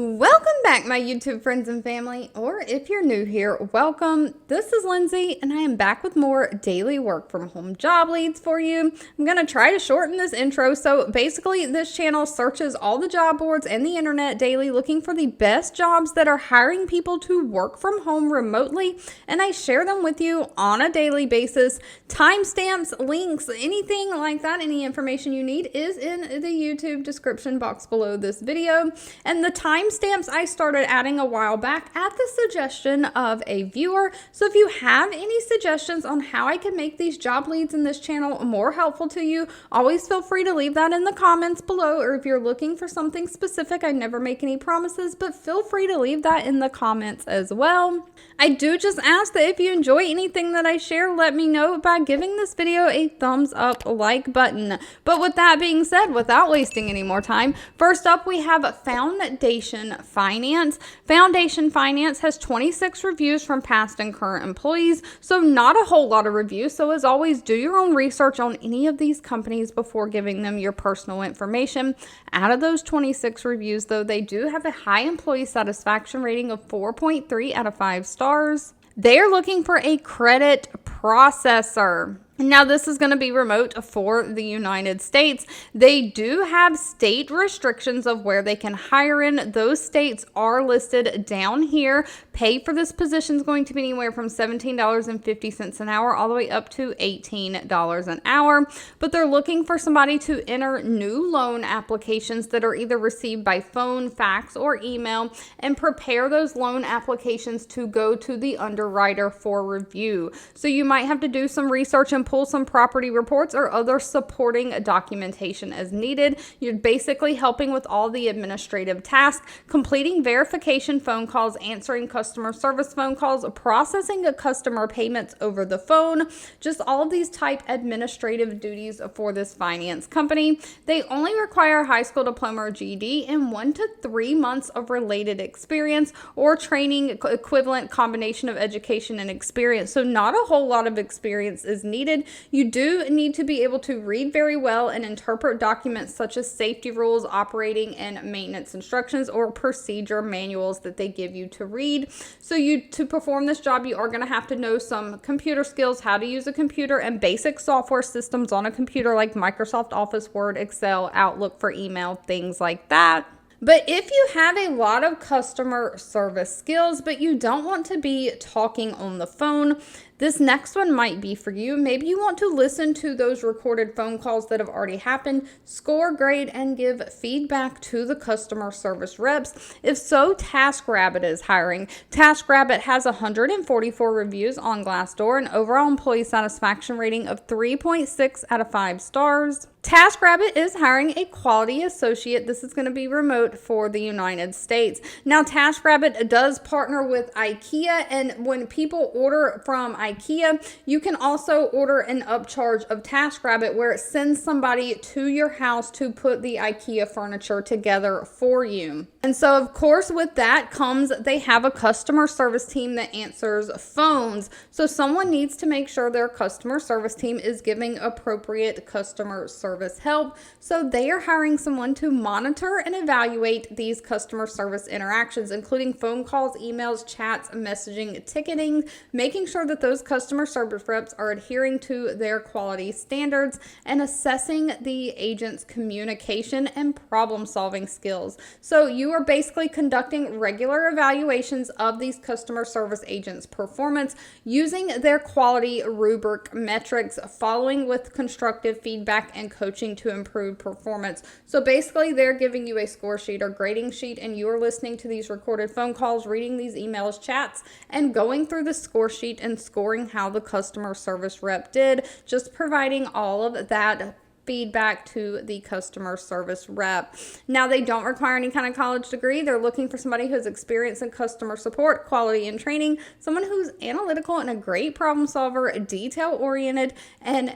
Welcome back, my YouTube friends and family, or if you're new here, welcome. This is Lindsay, and I am back with more daily work from home job leads for you. I'm going to try to shorten this intro. So basically, this channel searches all the job boards and the internet daily looking for the best jobs that are hiring people to work from home remotely, and I share them with you on a daily basis. Timestamps, links, anything like that, any information you need is in the YouTube description box below this video, and the timestamps I started adding a while back at the suggestion of a viewer. So if you have any suggestions on how I can make these job leads in this channel more helpful to you, always feel free to leave that in the comments below. Or if you're looking for something specific, I never make any promises, but feel free to leave that in the comments as well. I do just ask that if you enjoy anything that I share, let me know by giving this video a thumbs up like button. But with that being said, without wasting any more time, first up we have Foundation Finance. Foundation Finance has 26 reviews from past and current employees, so not a whole lot of reviews. So as always, do your own research on any of these companies before giving them your personal information. Out of those 26 reviews, though, they do have a high employee satisfaction rating of 4.3 out of 5 stars. They are looking for a credit processor. Now, this is going to be remote for the United States. They do have state restrictions of where they can hire in. Those states are listed down here. Pay for this position is going to be anywhere from $17.50 an hour all the way up to $18 an hour. But they're looking for somebody to enter new loan applications that are either received by phone, fax, or email and prepare those loan applications to go to the underwriter for review. So you might have to do some research and pull some property reports or other supporting documentation as needed. You're basically helping with all the administrative tasks, completing verification phone calls, answering customer service phone calls, processing customer payments over the phone, just all of these type administrative duties for this finance company. They only require a high school diploma or GED and 1 to 3 months of related experience or training equivalent combination of education and experience. So not a whole lot of experience is needed. You do need to be able to read very well and interpret documents such as safety rules, operating and maintenance instructions, or procedure manuals that they give you to read. So to perform this job, you are going to have to know some computer skills, how to use a computer, and basic software systems on a computer like Microsoft Office, Word, Excel, Outlook for email, things like that. But if you have a lot of customer service skills, but you don't want to be talking on the phone, this next one might be for you. Maybe you want to listen to those recorded phone calls that have already happened, score, grade, and give feedback to the customer service reps. If so, TaskRabbit is hiring. TaskRabbit has 144 reviews on Glassdoor, an overall employee satisfaction rating of 3.6 out of 5 stars. TaskRabbit is hiring a quality associate. This is going to be remote for the United States. Now, TaskRabbit does partner with IKEA, and when people order from IKEA, you can also order an upcharge of TaskRabbit where it sends somebody to your house to put the IKEA furniture together for you. And so, of course, with that comes they have a customer service team that answers phones. So someone needs to make sure their customer service team is giving appropriate customer service help. So they are hiring someone to monitor and evaluate these customer service interactions, including phone calls, emails, chats, messaging, ticketing, making sure that those customer service reps are adhering to their quality standards, and assessing the agent's communication and problem-solving skills. So you are basically conducting regular evaluations of these customer service agents' performance using their quality rubric metrics, following with constructive feedback and coaching to improve performance. So basically, they're giving you a score sheet or grading sheet, and you are listening to these recorded phone calls, reading these emails, chats, and going through the score sheet and scoring how the customer service rep did, just providing all of that feedback to the customer service rep. Now, they don't require any kind of college degree. They're looking for somebody who's experienced in customer support, quality, and training, someone who's analytical and a great problem solver, detail-oriented, and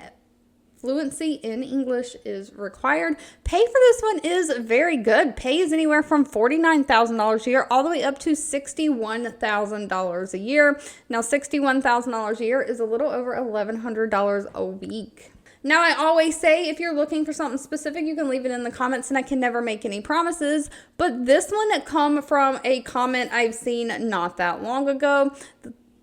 fluency in English is required. Pay for this one is very good. Pay is anywhere from $49,000 a year all the way up to $61,000 a year. Now, $61,000 a year is a little over $1,100 a week. Now, I always say if you're looking for something specific, you can leave it in the comments, and I can never make any promises. But this one come from a comment I've seen not that long ago.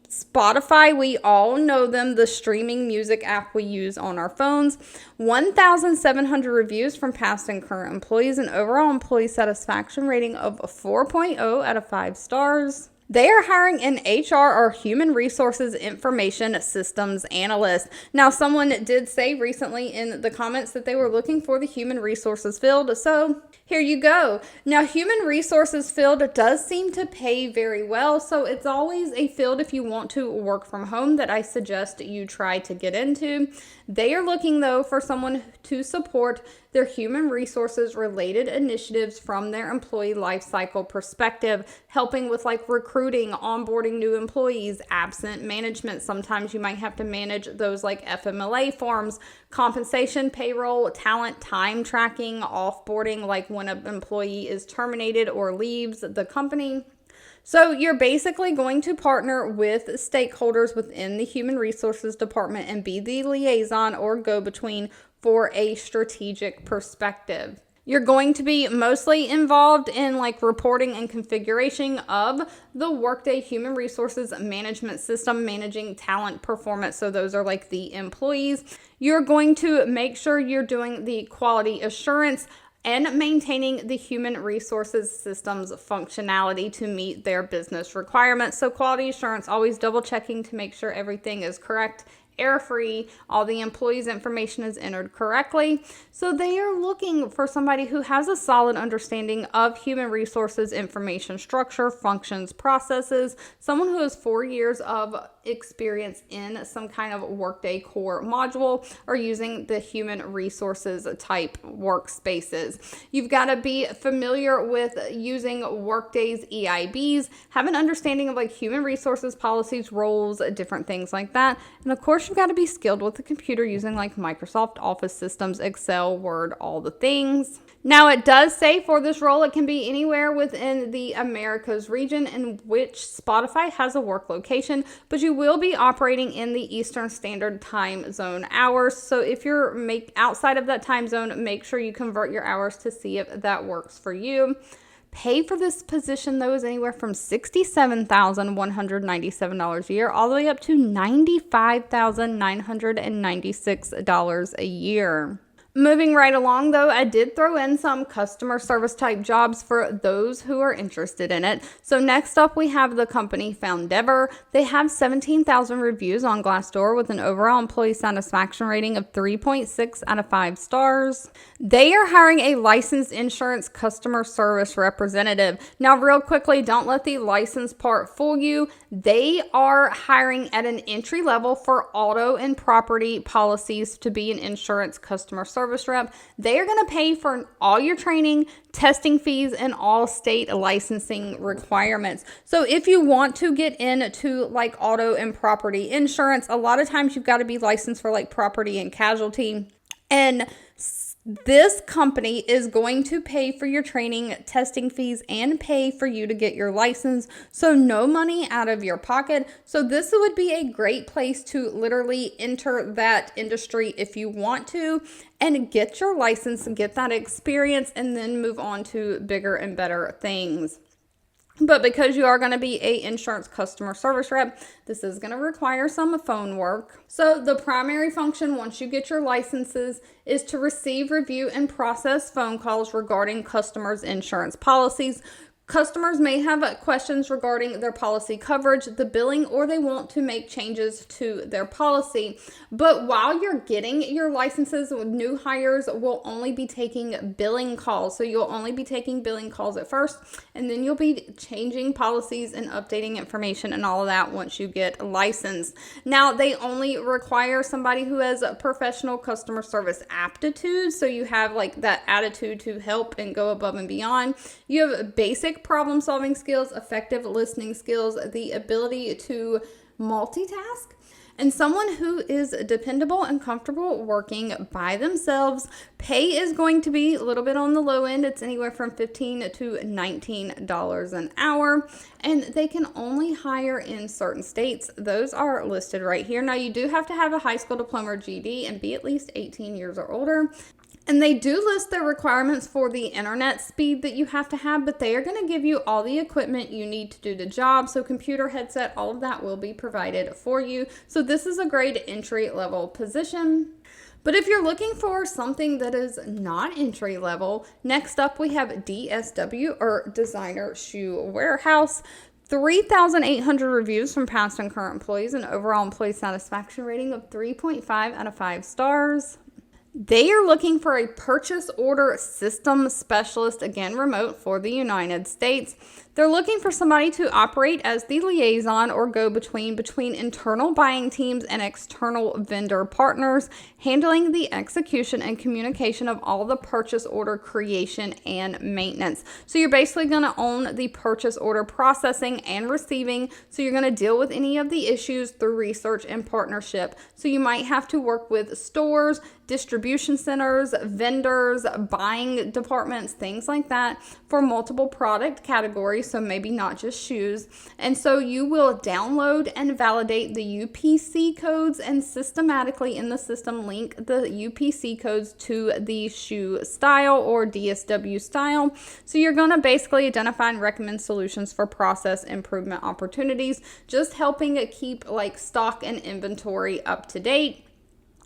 Spotify, we all know them, the streaming music app we use on our phones. 1,700 reviews from past and current employees, an overall employee satisfaction rating of 4.0 out of 5 stars. They are hiring an HR or human resources information systems analyst. Now, someone did say recently in the comments that they were looking for the human resources field. So here you go. Now, human resources field does seem to pay very well. So it's always a field if you want to work from home that I suggest you try to get into. They are looking though for someone to support their human resources related initiatives from their employee life cycle perspective, helping with like recruiting, onboarding new employees, absent management. Sometimes you might have to manage those like FMLA forms, compensation, payroll, talent, time tracking, offboarding, like when an employee is terminated or leaves the company. So you're basically going to partner with stakeholders within the human resources department and be the liaison or go-between for a strategic perspective. You're going to be mostly involved in like reporting and configuration of the Workday Human Resources Management System, managing talent performance. So those are like the employees. You're going to make sure you're doing the quality assurance and maintaining the human resources systems functionality to meet their business requirements. So quality assurance, always double checking to make sure everything is correct, error-free, all the employees' information is entered correctly. So they are looking for somebody who has a solid understanding of human resources information structure, functions, processes, someone who has 4 years of experience in some kind of Workday core module or using the human resources type workspaces. You've got to be familiar with using Workday's EIBs, have an understanding of like human resources policies, roles, different things like that. And of course, you've got to be skilled with the computer using like Microsoft Office systems, Excel, Word, all the things. Now, it does say for this role, it can be anywhere within the Americas region in which Spotify has a work location, but you will be operating in the Eastern Standard Time Zone hours. So if you're outside of that time zone, make sure you convert your hours to see if that works for you. Pay for this position, though, is anywhere from $67,197 a year all the way up to $95,996 a year. Moving right along, though, I did throw in some customer service type jobs for those who are interested in it. So next up, we have the company Foundever. They have 17,000 reviews on Glassdoor with an overall employee satisfaction rating of 3.6 out of 5 stars. They are hiring a licensed insurance customer service representative. Now, real quickly, don't let the license part fool you. They are hiring at an entry level for auto and property policies to be an insurance customer service rep. They are going to pay for all your training, testing fees, and all state licensing requirements. So if you want to get into like auto and property insurance, a lot of times you've got to be licensed for like property and casualty. And this company is going to pay for your training, testing fees, and pay for you to get your license. So no money out of your pocket. So this would be a great place to literally enter that industry if you want to and get your license, get that experience, and then move on to bigger and better things. But because you are going to be an insurance customer service rep, this is going to require some phone work. So the primary function once you get your licenses is to receive, review, and process phone calls regarding customers' insurance policies. Customers may have questions regarding their policy coverage, the billing, or they want to make changes to their policy. But while you're getting your licenses, new hires will only be taking billing calls. So you'll only be taking billing calls at first, and then you'll be changing policies and updating information and all of that once you get licensed. Now, they only require somebody who has a professional customer service aptitude. So you have like that attitude to help and go above and beyond. You have basic problem solving skills, effective listening skills, the ability to multitask, and someone who is dependable and comfortable working by themselves. Pay is going to be a little bit on the low end. It's anywhere from $15 to $19 an hour, and they can only hire in certain states. Those are listed right here. Now, you do have to have a high school diploma or GED and be at least 18 years or older. And they do list their requirements for the internet speed that you have to have, but they are going to give you all the equipment you need to do the job. So computer, headset, all of that will be provided for you. So this is a great entry level position. But if you're looking for something that is not entry level, next up we have DSW, or Designer Shoe Warehouse. 3,800 reviews from past and current employees, and overall employee satisfaction rating of 3.5 out of 5 stars. They are looking for a purchase order system specialist, again, remote, for the United States. They're looking for somebody to operate as the liaison or go-between between internal buying teams and external vendor partners, handling the execution and communication of all the purchase order creation and maintenance. So you're basically going to own the purchase order processing and receiving. So you're going to deal with any of the issues through research and partnership. So you might have to work with stores, distribution centers, vendors, buying departments, things like that, for multiple product categories, so maybe not just shoes. And so you will download and validate the UPC codes and systematically in the system link the UPC codes to the shoe style or DSW style. So you're going to basically identify and recommend solutions for process improvement opportunities, just helping keep like stock and inventory up to date.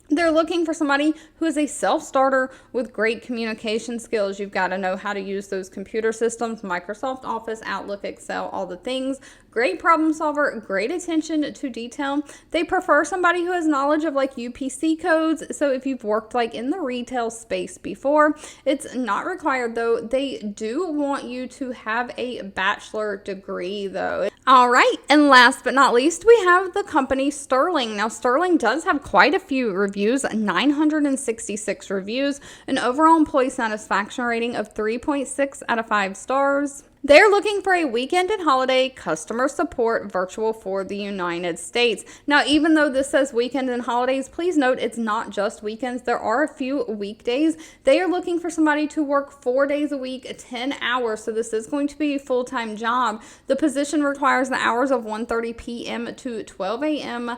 They're looking for somebody who is a self-starter with great communication skills. You've got to know how to use those computer systems, Microsoft Office, Outlook, Excel, all the things. Great problem solver, great attention to detail. They prefer somebody who has knowledge of like UPC codes. So if you've worked like in the retail space before, it's not required though. They do want you to have a bachelor degree though. All right, and last but not least, we have the company Sterling. Now, Sterling does have quite a few reviews, 966 reviews, an overall employee satisfaction rating of 3.6 out of 5 stars. They're looking for a weekend and holiday customer support virtual for the United States. Now, even though this says weekend and holidays, please note it's not just weekends. There are a few weekdays. They are looking for somebody to work 4 days a week, 10 hours. So this is going to be a full-time job. The position requires the hours of 1:30 p.m. to 12 a.m.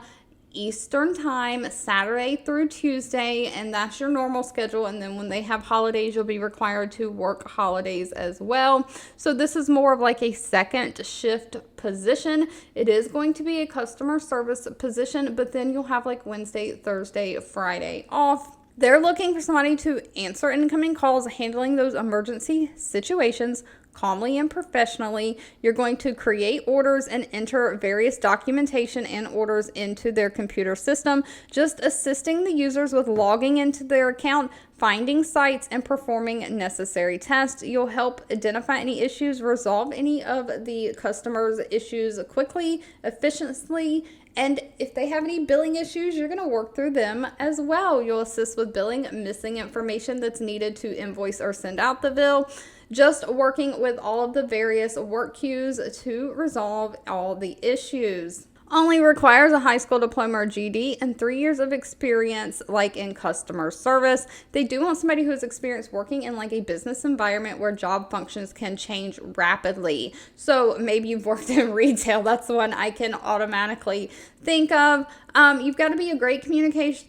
Eastern time, Saturday through Tuesday, and that's your normal schedule. And then when they have holidays, you'll be required to work holidays as well. So this is more of like a second shift position. It is going to be a customer service position, but then you'll have like Wednesday, Thursday, Friday off. They're looking for somebody to answer incoming calls, handling those emergency situations calmly and professionally. You're going to create orders and enter various documentation and orders into their computer system, just assisting the users with logging into their account, finding sites, and performing necessary tests. You'll help identify any issues, resolve any of the customers' issues quickly, efficiently, and if they have any billing issues, you're going to work through them as well. You'll assist with billing, missing information that's needed to invoice or send out the bill, just working with all of the various work queues to resolve all the issues. Only requires a high school diploma or GED and 3 years of experience like in customer service. They do want somebody who has experience working in like a business environment where job functions can change rapidly. So maybe you've worked in retail. That's the one I can automatically think of. You've got to be a great communicator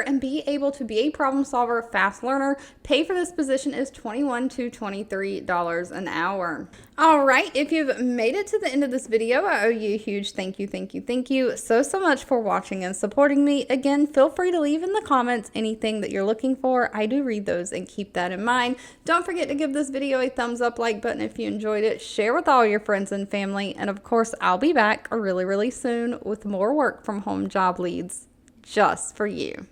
and be able to be a problem solver, fast learner. Pay for this position is $21 to $23 an hour. All right, if you've made it to the end of this video, I owe you a huge thank you so much for watching and supporting me. Again, feel free to leave in the comments anything that you're looking for. I do read those and keep that in mind. Don't forget to give this video a thumbs up, like button if you enjoyed it, share with all your friends and family, and of course, I'll be back really soon with more work from home job leads just for you.